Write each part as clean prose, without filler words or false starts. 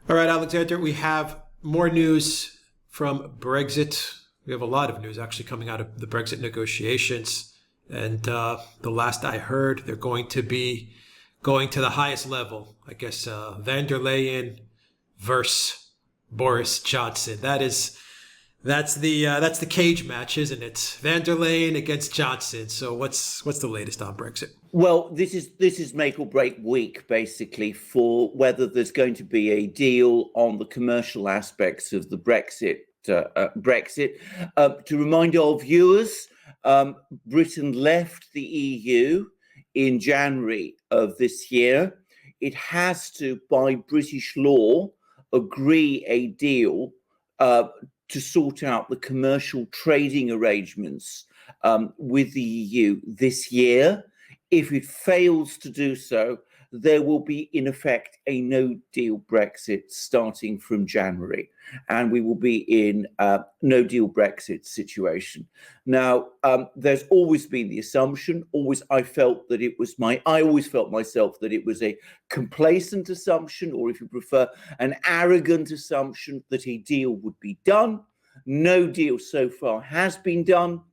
All right, Alexander, we have more news from Brexit. We have a lot of news actually coming out of the Brexit negotiations. And the last I heard, they're going to be going to the highest level. I guess Van der Leyen versus Boris Johnson. That's the cage match, isn't it? Van der Leyen against Johnson. So what's the latest on Brexit? Well, this is make or break week, basically, for whether there's going to be a deal on the commercial aspects of the Brexit. To remind our viewers, Britain left the EU in January of this year. It has to, by British law, agree a deal to sort out the commercial trading arrangements with the EU this year. If it fails to do so, there will be, in effect, a no-deal Brexit starting from January, and we will be in a no-deal Brexit situation. Now, there's always been the assumption, I always felt myself that it was a complacent assumption, or if you prefer, an arrogant assumption that a deal would be done. No deal so far has been done.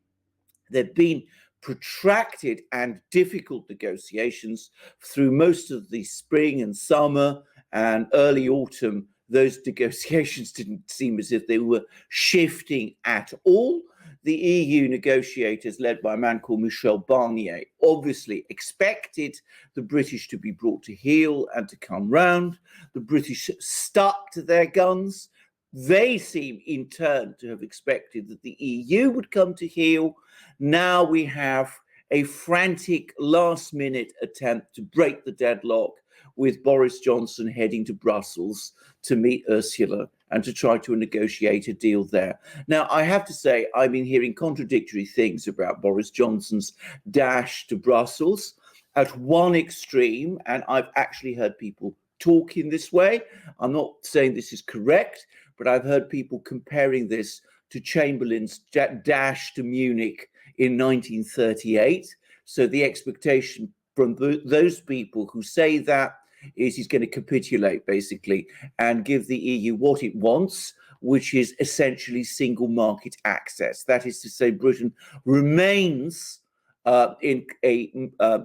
There've been protracted and difficult negotiations through most of the spring and summer and early autumn. Those negotiations didn't seem as if they were shifting at all. The EU negotiators, led by a man called Michel Barnier, obviously expected the British to be brought to heel and to come round. The British stuck to their guns. They seem, in turn, to have expected that the EU would come to heel. Now we have a frantic last-minute attempt to break the deadlock, with Boris Johnson heading to Brussels to meet Ursula and to try to negotiate a deal there. Now, I have to say, I've been hearing contradictory things about Boris Johnson's dash to Brussels. At one extreme, and I've actually heard people talk in this way, I'm not saying this is correct, but I've heard people comparing this to Chamberlain's dash to Munich in 1938. So the expectation from those people who say that is he's going to capitulate, basically, and give the EU what it wants, which is essentially single market access. That is to say, Britain remains in a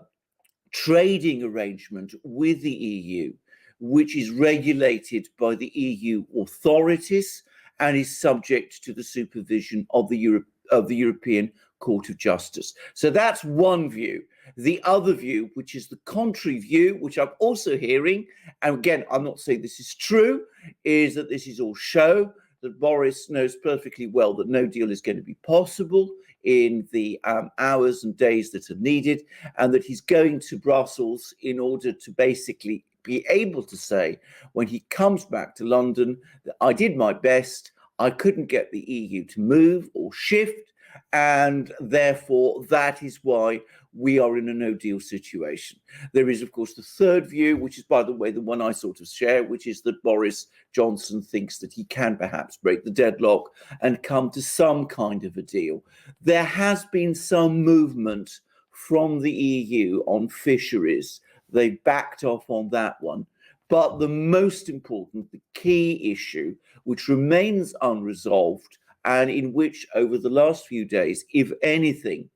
trading arrangement with the EU, which is regulated by the EU authorities and is subject to the supervision of the European Court of Justice. So that's one view. The other view, which is the contrary view, which I'm also hearing, and again, I'm not saying this is true, is that this is all show, that Boris knows perfectly well that no deal is going to be possible in the hours and days that are needed, and that he's going to Brussels in order to basically be able to say, when he comes back to London, that I did my best, I couldn't get the EU to move or shift, and therefore that is why we are in a no-deal situation. There is, of course, the third view, which is, by the way, the one I sort of share, which is that Boris Johnson thinks that he can perhaps break the deadlock and come to some kind of a deal. There has been some movement from the EU on fisheries. They backed off on that one. But the most important, the key issue, which remains unresolved, and in which over the last few days, if anything,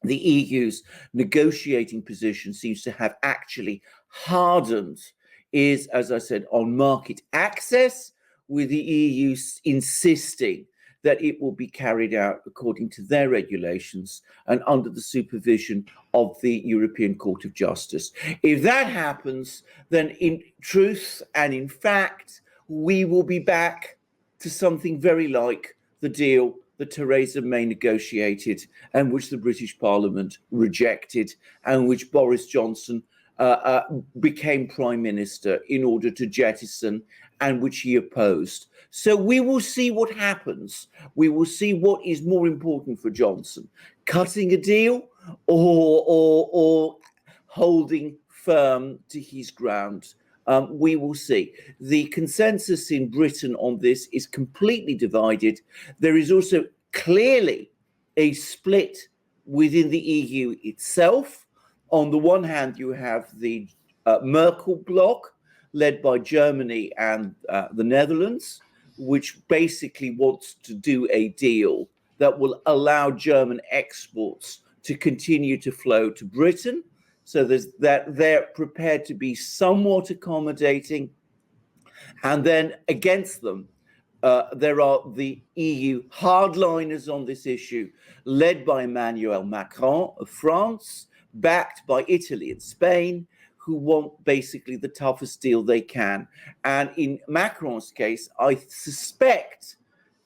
the EU's negotiating position seems to have actually hardened, is, as I said, on market access, with the EU insisting that it will be carried out according to their regulations and under the supervision of the European Court of Justice. If that happens, then in truth and in fact, we will be back to something very like the deal that Theresa May negotiated and which the British Parliament rejected, and which Boris Johnson became Prime Minister in order to jettison, and which he opposed. So we will see what happens. We will see what is more important for Johnson, cutting a deal or holding firm to his ground. We will see. The consensus in Britain on this is completely divided. There is also clearly a split within the EU itself. On the one hand, you have the Merkel bloc, led by Germany and the Netherlands, which basically wants to do a deal that will allow German exports to continue to flow to Britain. So there's that they're prepared to be somewhat accommodating. And then against them, there are the EU hardliners on this issue, led by Emmanuel Macron of France, backed by Italy and Spain, who want basically the toughest deal they can. And in Macron's case, I suspect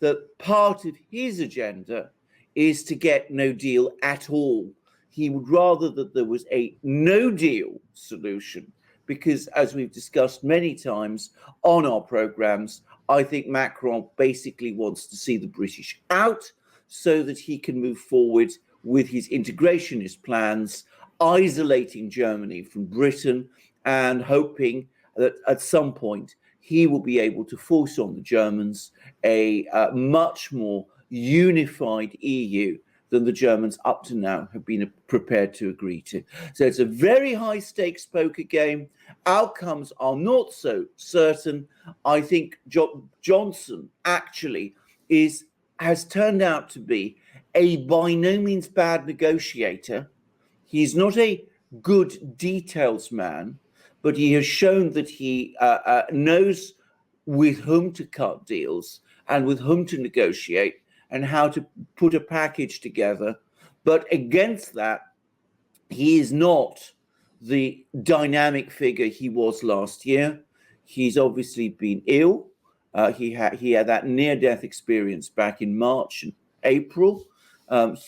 that part of his agenda is to get no deal at all. He would rather that there was a no deal solution, because as we've discussed many times on our programs, I think Macron basically wants to see the British out so that he can move forward with his integrationist plans, isolating Germany from Britain and hoping that at some point he will be able to force on the Germans a much more unified EU than the Germans up to now have been prepared to agree to. So it's a very high stakes poker game. Outcomes are not so certain. I think Johnson actually has turned out to be a by no means bad negotiator. He's not a good details man, but he has shown that he knows with whom to cut deals and with whom to negotiate and how to put a package together. But against that, he is not the dynamic figure he was last year. He's obviously been ill. He had that near-death experience back in March and April.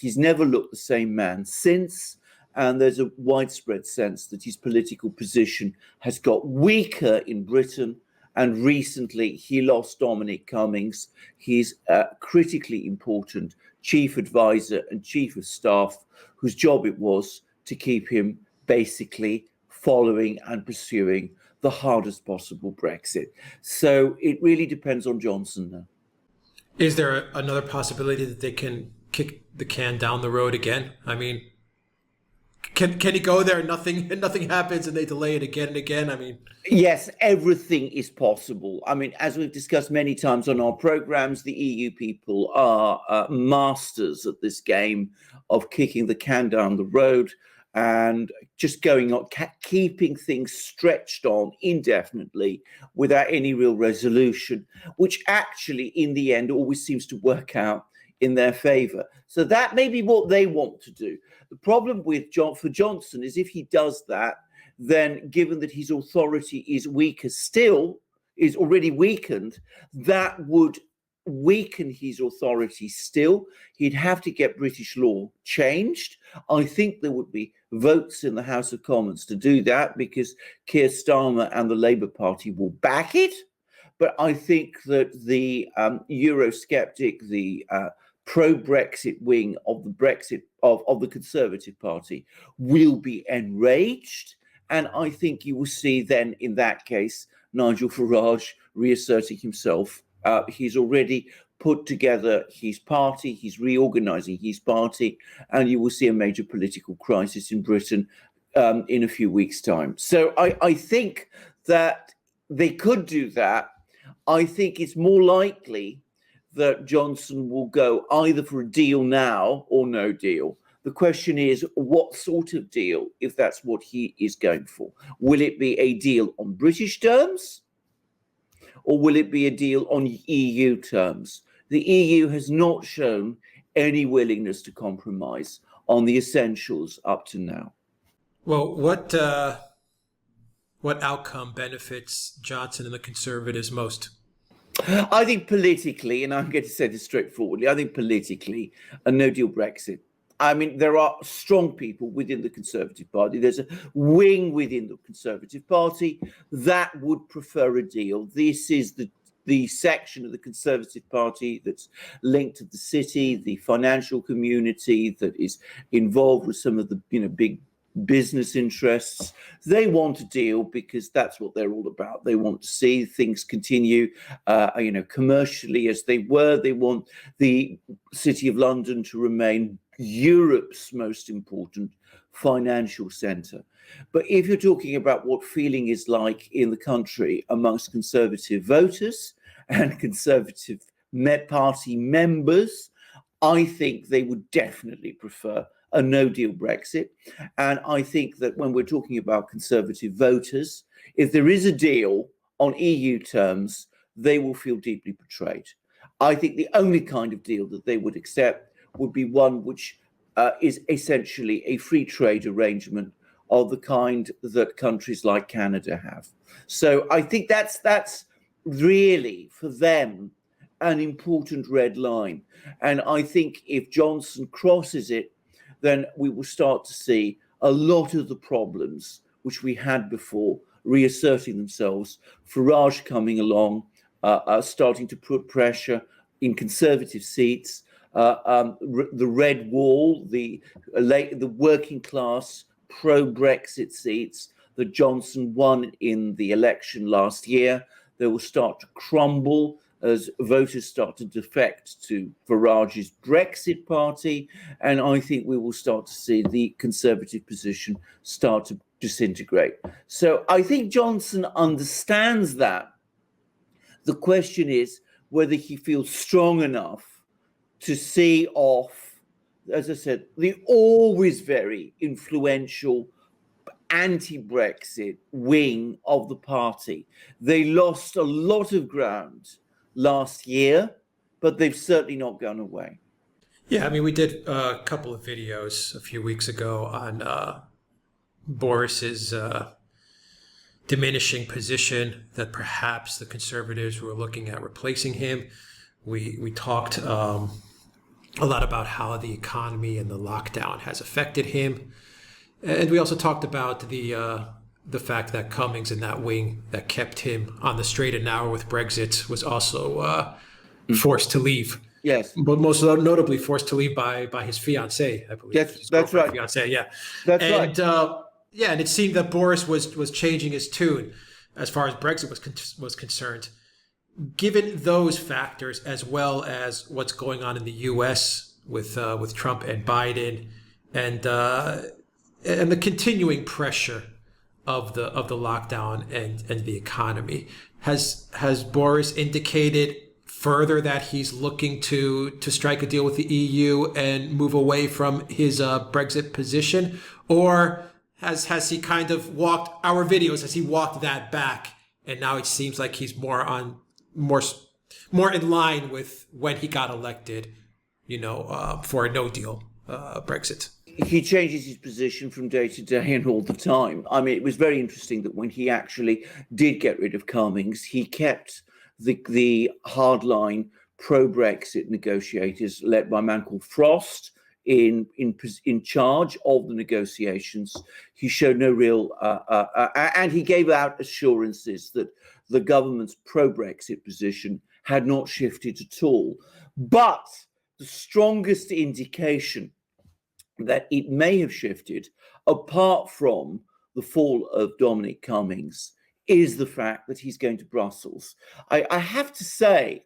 He's never looked the same man since. And there's a widespread sense that his political position has got weaker in Britain. And recently, he lost Dominic Cummings, his critically important chief advisor and chief of staff, whose job it was to keep him basically following and pursuing the hardest possible Brexit. So it really depends on Johnson now. Is there another possibility that they can kick the can down the road again? I mean, can he go there and nothing happens and they delay it again and again? I mean, yes, everything is possible. I mean, as we've discussed many times on our programs, the EU people are masters at this game of kicking the can down the road and just going on, keeping things stretched on indefinitely without any real resolution, which actually in the end always seems to work out in their favor. So that may be what they want to do. The problem for Johnson is if he does that, then given that his authority is weaker still, is already weakened, that would weaken his authority still. He'd have to get British law changed. I think there would be votes in the House of Commons to do that because Keir Starmer and the Labour Party will back it. But I think that the Eurosceptic, the pro-Brexit wing of the Conservative Party will be enraged. And I think you will see then, in that case, Nigel Farage reasserting himself. He's already put together his party, he's reorganizing his party, and you will see a major political crisis in Britain in a few weeks' time. So I think that they could do that. I think it's more likely that Johnson will go either for a deal now or no deal. The question is, what sort of deal, if that's what he is going for? Will it be a deal on British terms, or will it be a deal on EU terms? The EU has not shown any willingness to compromise on the essentials up to now. Well, what outcome benefits Johnson and the Conservatives most? I think politically, and I'm going to say this straightforwardly, I think politically, a no-deal Brexit. I mean, there are strong people within the Conservative Party. There's a wing within the Conservative Party that would prefer a deal. This is the section of the Conservative Party that's linked to the city, the financial community that is involved with some of the big business interests. They want a deal because that's what they're all about. They want to see things continue, commercially as they were. They want the City of London to remain Europe's most important financial centre. But if you're talking about what feeling is like in the country amongst Conservative voters and Conservative Party members, I think they would definitely prefer a no-deal Brexit. And I think that when we're talking about Conservative voters, if there is a deal on EU terms, they will feel deeply betrayed. I think the only kind of deal that they would accept would be one which is essentially a free trade arrangement of the kind that countries like Canada have. So I think that's really for them an important red line. And I think if Johnson crosses it, then we will start to see a lot of the problems which we had before reasserting themselves. Farage coming along, starting to put pressure in Conservative seats, the red wall, the working class pro-Brexit seats that Johnson won in the election last year, they will start to crumble as voters start to defect to Farage's Brexit party. And I think we will start to see the Conservative position start to disintegrate. So I think Johnson understands that. The question is whether he feels strong enough to see off, as I said, the always very influential anti-Brexit wing of the party. They lost a lot of ground last year, but they've certainly not gone away. Yeah, I mean, we did a couple of videos a few weeks ago on Boris's diminishing position, that perhaps the Conservatives were looking at replacing him. We talked a lot about how the economy and the lockdown has affected him. And we also talked about the fact that Cummings and that wing that kept him on the straight and narrow with Brexit was also forced to leave. Yes. But most notably forced to leave by his fiancée, I believe. Yes, that's right. Fiancée, yeah. That's right. Yeah, and it seemed that Boris was changing his tune as far as Brexit was concerned. Given those factors, as well as what's going on in the U.S. with Trump and Biden, and the continuing pressure of the lockdown and the economy, has Boris indicated further that he's looking to strike a deal with the EU and move away from his Brexit position, or has he kind of walked our videos? Has he walked that back, and now it seems like he's more in line with when he got elected, for a no deal Brexit? He changes his position from day to day and all the time. I mean, it was very interesting that when he actually did get rid of Cummings, he kept the hardline pro-Brexit negotiators led by a man called Frost in charge of the negotiations. He showed no real, and he gave out assurances that the government's pro-Brexit position had not shifted at all. But the strongest indication that it may have shifted, apart from the fall of Dominic Cummings, is the fact that he's going to Brussels. I have to say,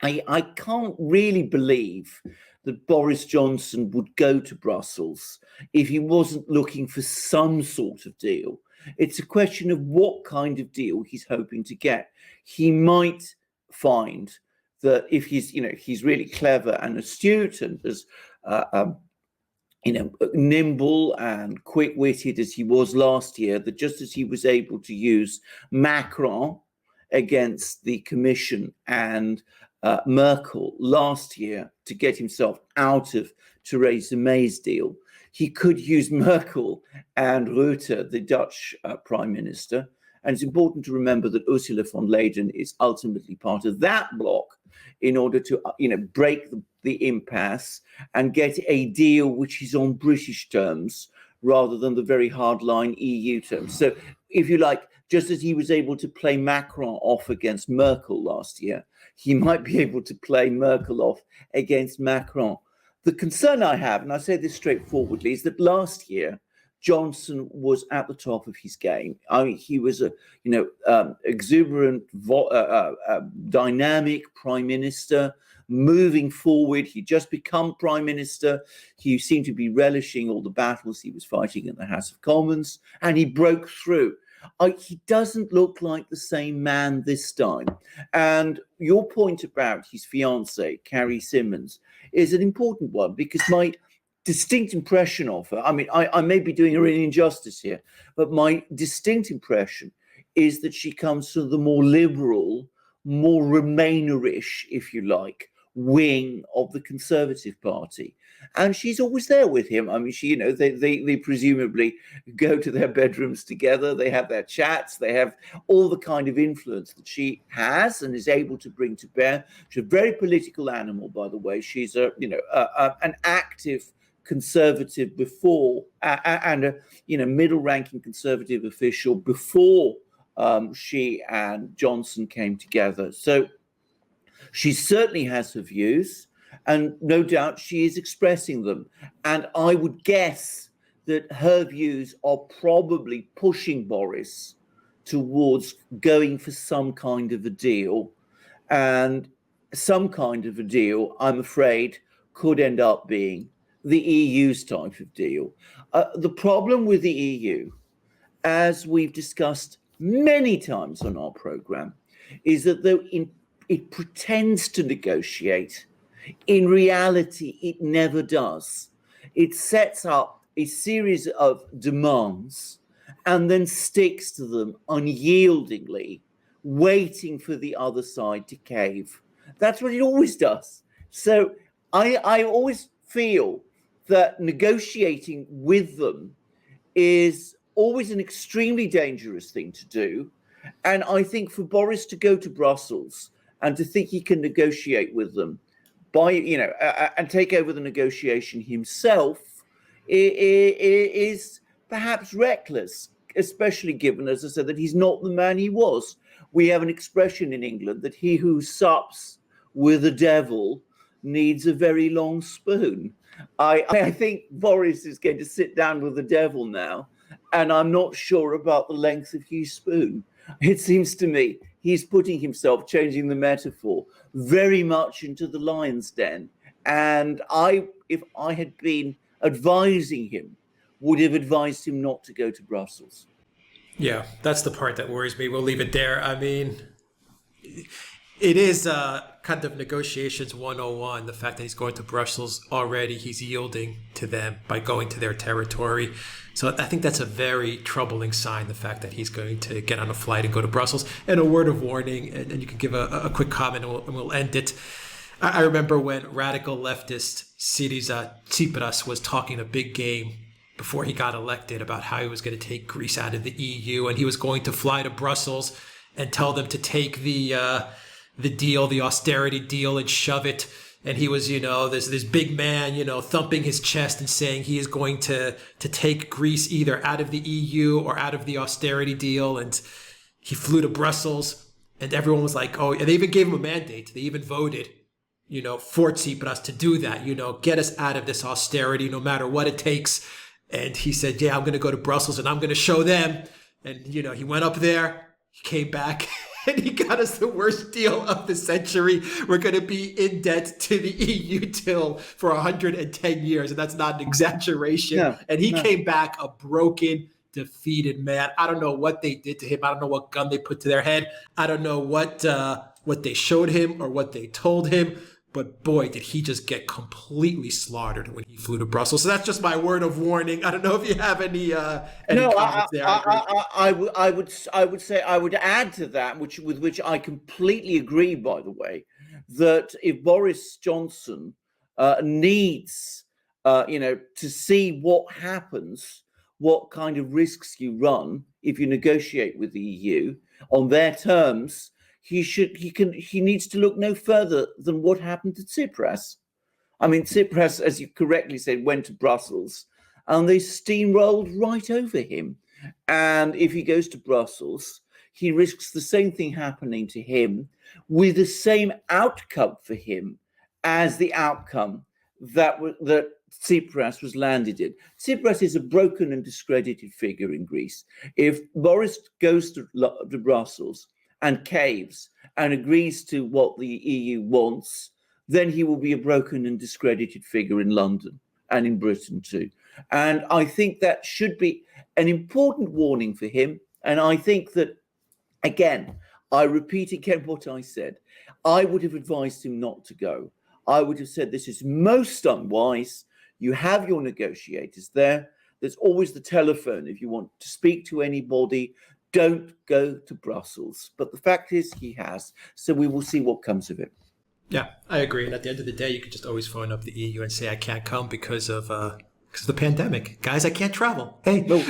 I can't really believe that Boris Johnson would go to Brussels if he wasn't looking for some sort of deal. It's a question of what kind of deal he's hoping to get. He might find that if he's really clever and astute and as nimble and quick-witted as he was last year, that just as he was able to use Macron against the Commission and Merkel last year to get himself out of Theresa May's deal, he could use Merkel and Rutte, the Dutch Prime Minister. And it's important to remember that Ursula von der Leyen is ultimately part of that bloc in order to, break the impasse and get a deal which is on British terms rather than the very hardline EU terms. So, if you like, just as he was able to play Macron off against Merkel last year, he might be able to play Merkel off against Macron. The concern I have, and I say this straightforwardly, is that last year, Johnson was at the top of his game. I mean, he was a exuberant, dynamic prime minister, moving forward. He'd just become prime minister. He seemed to be relishing all the battles he was fighting in the House of Commons, and he broke through. He doesn't look like the same man this time. And your point about his fiancée, Carrie Symonds, is an important one, because my distinct impression of her, I mean, I may be doing her an injustice here, but my distinct impression is that she comes from the more liberal, more Remainerish, if you like, wing of the Conservative Party. And she's always there with him. I mean, they presumably go to their bedrooms together. They have their chats. They have all the kind of influence that she has and is able to bring to bear. She's a very political animal, by the way. She's an active Conservative before, and a middle-ranking Conservative official before she and Johnson came together. So she certainly has her views, and no doubt she is expressing them. And I would guess that her views are probably pushing Boris towards going for some kind of a deal. And some kind of a deal, I'm afraid, could end up being the EU's type of deal. The problem with the EU, as we've discussed many times on our programme, is that though it pretends to negotiate, in reality, it never does. It sets up a series of demands and then sticks to them unyieldingly, waiting for the other side to cave. That's what it always does. So I always feel that negotiating with them is always an extremely dangerous thing to do. And I think for Boris to go to Brussels and to think he can negotiate with them and take over the negotiation himself is perhaps reckless, especially given, as I said, that he's not the man he was. We have an expression in England that he who sups with the devil needs a very long spoon. I think Boris is going to sit down with the devil now, and I'm not sure about the length of his spoon. It seems to me he's putting himself, changing the metaphor, very much into the lion's den. And if I had been advising him, would have advised him not to go to Brussels. Yeah, that's the part that worries me. We'll leave it there. I mean, it is kind of negotiations 101, the fact that he's going to Brussels already. He's yielding to them by going to their territory. So I think that's a very troubling sign, the fact that he's going to get on a flight and go to Brussels. And a word of warning, and you can give a quick comment and we'll end it. I remember when radical leftist Syriza Tsipras was talking a big game before he got elected about how he was going to take Greece out of the EU, and he was going to fly to Brussels and tell them to take the deal, the austerity deal, and shove it. And he was, this big man, thumping his chest and saying he is going to take Greece either out of the EU or out of the austerity deal. And he flew to Brussels, and everyone was like, oh, and they even gave him a mandate. They even voted, for Tsipras to do that, get us out of this austerity no matter what it takes. And he said, yeah, I'm going to go to Brussels and I'm going to show them. And, he went up there, he came back, and he got us the worst deal of the century. We're going to be in debt to the EU for 110 years. And that's not an exaggeration. No, and he came back a broken, defeated man. I don't know what they did to him. I don't know what gun they put to their head. I don't know what they showed him or what they told him. But boy, did he just get completely slaughtered when he flew to Brussels. So that's just my word of warning. I don't know if you have any comments there. I would add to that, with which I completely agree, by the way, that if Boris Johnson needs, to see what happens, what kind of risks you run if you negotiate with the EU on their terms, he needs to look no further than what happened to Tsipras. I mean, Tsipras, as you correctly said, went to Brussels and they steamrolled right over him. And if he goes to Brussels, he risks the same thing happening to him with the same outcome for him as the outcome that Tsipras was landed in. Tsipras is a broken and discredited figure in Greece. If Boris goes to Brussels and caves and agrees to what the EU wants, then he will be a broken and discredited figure in London and in Britain too. And I think that should be an important warning for him. And I think that, again, I repeat again what I said. I would have advised him not to go. I would have said this is most unwise. You have your negotiators there. There's always the telephone if you want to speak to anybody. Don't go to Brussels. But the fact is he has. So we will see what comes of it. Yeah, I agree. And at the end of the day, you could just always phone up the EU and say, I can't come because of the pandemic. Guys, I can't travel. Hey. Well,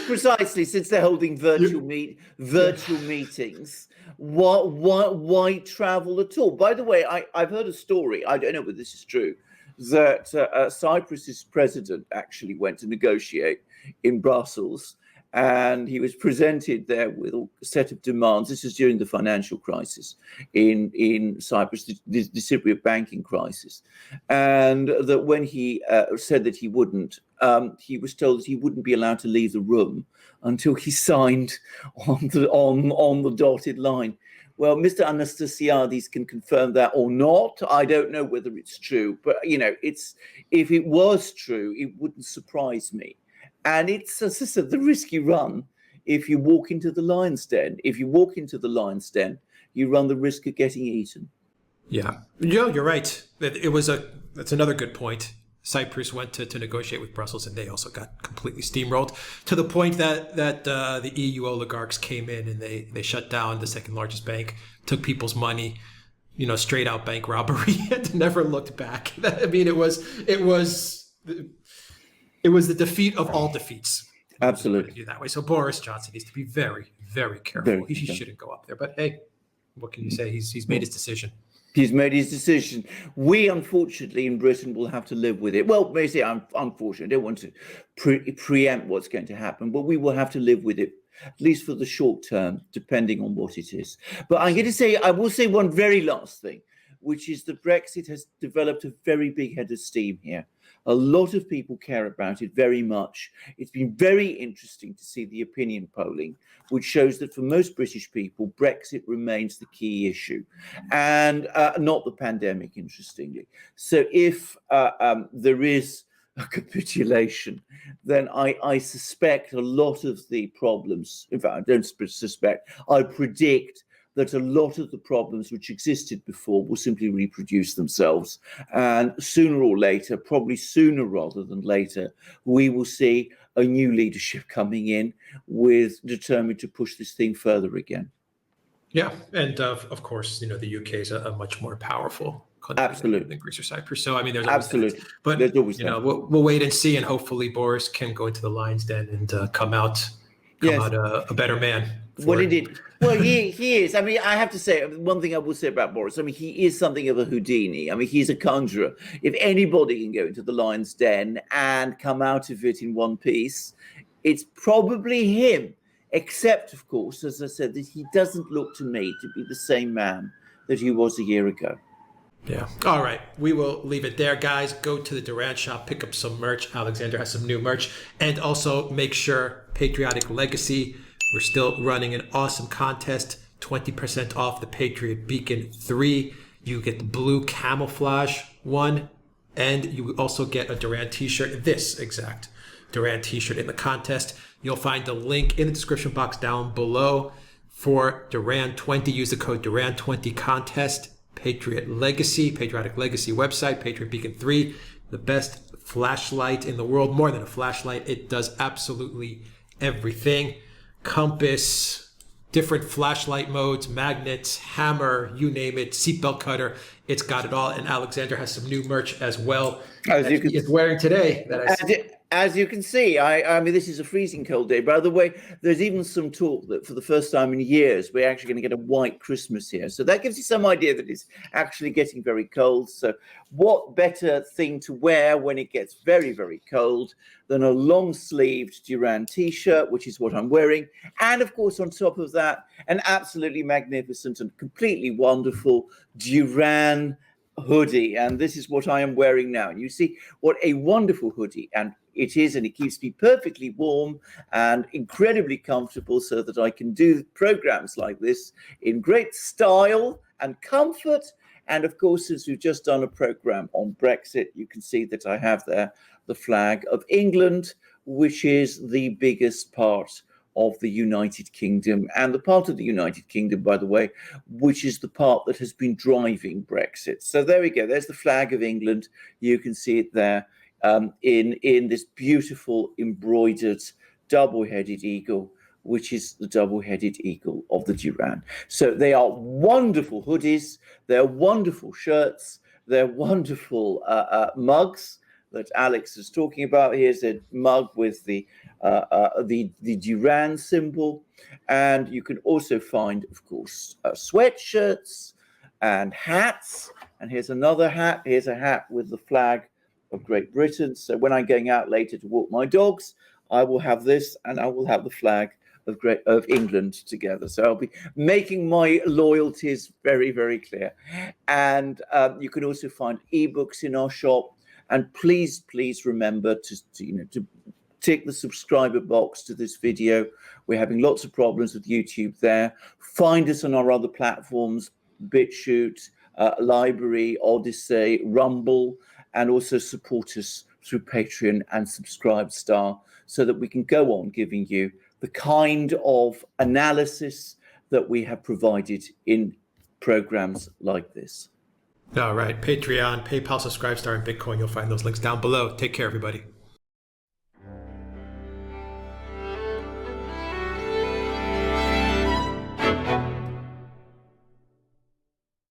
precisely, since they're holding virtual meetings, why travel at all? By the way, I've heard a story, I don't know whether this is true, that Cyprus's president actually went to negotiate in Brussels, and he was presented there with a set of demands. This is during the financial crisis in Cyprus, the Cypriot banking crisis. And that when he said that he wouldn't, he was told that he wouldn't be allowed to leave the room until he signed on the dotted line. Well, Mr. Anastasiades can confirm that or not. I don't know whether it's true, but if it was true, it wouldn't surprise me. And it's, as I said, the risk you run if you walk into the lion's den. If you walk into the lion's den, you run the risk of getting eaten. Yeah, you're right. That's another good point. Cyprus went to negotiate with Brussels, and they also got completely steamrolled to the point that the EU oligarchs came in and they shut down the second largest bank, took people's money, straight out bank robbery, and never looked back. I mean, it was the defeat of all defeats. Absolutely. That way. So Boris Johnson needs to be very, very careful. He shouldn't go up there. But hey, what can you say? He's made his decision. He's made his decision. We, unfortunately, in Britain will have to live with it. Well, basically, I'm unfortunate. I don't want to preempt what's going to happen, but we will have to live with it, at least for the short term, depending on what it is. But I will say one very last thing, which is that Brexit has developed a very big head of steam here. A lot of people care about it very much. It's been very interesting to see the opinion polling, which shows that for most British people, Brexit remains the key issue, and not the pandemic, interestingly. So if there is a capitulation, then I suspect a lot of the problems, in fact, I don't suspect, I predict that a lot of the problems which existed before will simply reproduce themselves. And sooner or later, probably sooner rather than later, we will see a new leadership coming in determined to push this thing further again. Yeah, and of course, the UK is a much more powerful country than Greece or Cyprus. So I mean, there's always that. But there's always we'll wait and see, and hopefully Boris can go into the lion's den and come out a better man. Well, indeed. Well, he is. I mean, I have to say, one thing I will say about Boris, I mean, he is something of a Houdini. I mean, he's a conjurer. If anybody can go into the lion's den and come out of it in one piece, it's probably him. Except, of course, as I said, that he doesn't look to me to be the same man that he was a year ago. Yeah. All right. We will leave it there, guys. Go to the Duran shop, pick up some merch. Alexander has some new merch. And also make sure Patriotic Legacy, we're still running an awesome contest, 20% off the Patriot Beacon 3. You get the blue camouflage one, and you also get a Duran t-shirt, this exact Duran t-shirt in the contest. You'll find the link in the description box down below for Duran20. Use the code Duran20 contest. Patriot Legacy, Patriotic Legacy website, Patriot Beacon 3, the best flashlight in the world. More than a flashlight, it does absolutely everything. Compass, different flashlight modes, magnets, hammer, you name it, seatbelt cutter. It's got it all. And Alexander has some new merch as well that he is wearing today. As you can see, I mean, this is a freezing cold day. By the way, there's even some talk that for the first time in years, we're actually going to get a white Christmas here. So that gives you some idea that it's actually getting very cold. So what better thing to wear when it gets very, very cold than a long-sleeved Duran t-shirt, which is what I'm wearing. And of course, on top of that, an absolutely magnificent and completely wonderful Duran hoodie, and this is what I am wearing now. You see what a wonderful hoodie and it is, and it keeps me perfectly warm and incredibly comfortable so that I can do programs like this in great style and comfort. And of course, since we've just done a program on Brexit, you can see that I have there the flag of England, which is the biggest part of the United Kingdom, and the part of the United Kingdom, by the way, which is the part that has been driving Brexit. So there we go. There's the flag of England. You can see it there in this beautiful embroidered double-headed eagle, which is the double-headed eagle of the Duran. So they are wonderful hoodies. They're wonderful shirts. They're wonderful mugs that Alex is talking about. Here's a mug with the Duran symbol, and you can also find, of course, sweatshirts and hats. And here's another hat. Here's a hat with the flag of Great Britain. So when I'm going out later to walk my dogs, I will have this, and I will have the flag of England together. So I'll be making my loyalties very, very clear. And you can also find ebooks in our shop. And please remember to tick the subscriber box to this video. We're having lots of problems with YouTube there. Find us on our other platforms, BitChute, Library, Odyssey, Rumble, and also support us through Patreon and Subscribestar so that we can go on giving you the kind of analysis that we have provided in programs like this. All right. Patreon, PayPal, Subscribestar, and Bitcoin. You'll find those links down below. Take care, everybody.